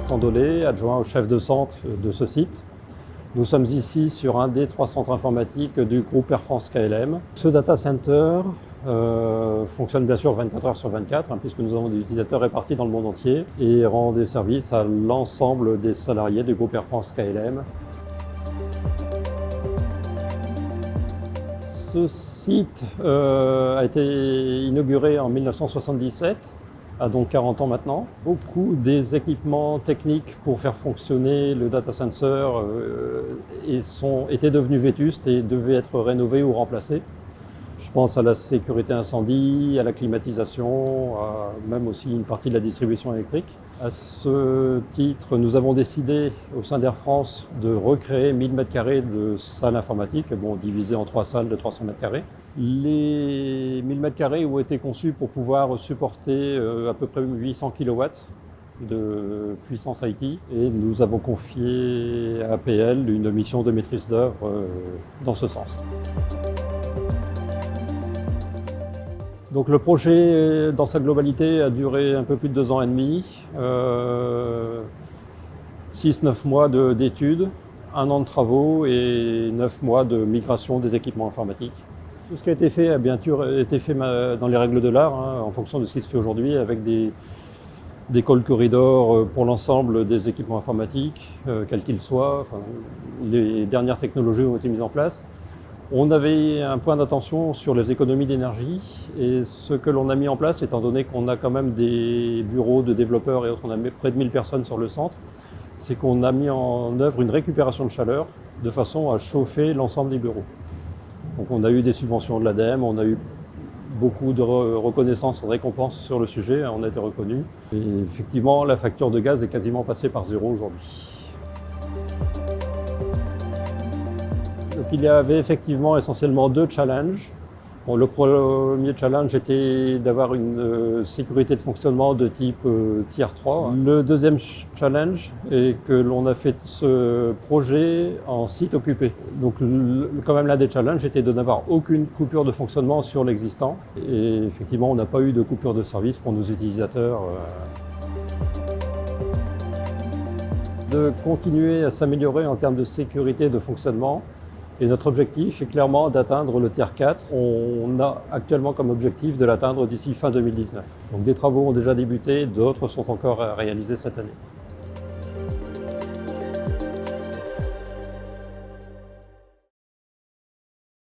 Bertrand Dolé, adjoint au chef de centre de ce site. Nous sommes ici sur un des 3 centres informatiques du groupe Air France KLM. Ce data center fonctionne bien sûr 24 heures sur 24, puisque nous avons des utilisateurs répartis dans le monde entier et rend des services à l'ensemble des salariés du groupe Air France KLM. Ce site a été inauguré en 1977, a donc 40 ans maintenant. Beaucoup des équipements techniques pour faire fonctionner le data center étaient devenus vétustes et devaient être rénovés ou remplacés. Je pense à la sécurité incendie, à la climatisation, à même aussi une partie de la distribution électrique. À ce titre, nous avons décidé au sein d'Air France de recréer 1000 m² de salles informatiques, divisées en 3 salles de 300 m². Les 1000 m² ont été conçus pour pouvoir supporter à peu près 800 kW de puissance IT, et nous avons confié à APL une mission de maîtrise d'œuvre dans ce sens. Donc le projet, dans sa globalité, a duré un peu plus de 2 ans et demi, 6-9 mois d'études, 1 an de travaux et 9 mois de migration des équipements informatiques. Tout ce qui a été fait a bien sûr été fait dans les règles de l'art, en fonction de ce qui se fait aujourd'hui, avec des call corridors pour l'ensemble des équipements informatiques, quels qu'ils soient. Les dernières technologies ont été mises en place. On avait un point d'attention sur les économies d'énergie, et ce que l'on a mis en place, étant donné qu'on a quand même des bureaux de développeurs et autres, on a près de 1000 personnes sur le centre, c'est qu'on a mis en œuvre une récupération de chaleur de façon à chauffer l'ensemble des bureaux. Donc on a eu des subventions de l'ADEME, on a eu beaucoup de reconnaissance et de récompenses sur le sujet, on a été reconnus. Et effectivement, la facture de gaz est quasiment passée par 0 aujourd'hui. Donc, il y avait effectivement essentiellement 2 challenges. Le premier challenge était d'avoir une sécurité de fonctionnement de type Tier 3. Le deuxième challenge est que l'on a fait ce projet en site occupé. Donc quand même l'un des challenges était de n'avoir aucune coupure de fonctionnement sur l'existant. Et effectivement, on n'a pas eu de coupure de service pour nos utilisateurs. De continuer à s'améliorer en termes de sécurité et de fonctionnement. Et notre objectif est clairement d'atteindre le Tier 4. On a actuellement comme objectif de l'atteindre d'ici fin 2019. Donc des travaux ont déjà débuté, d'autres sont encore à réaliser cette année.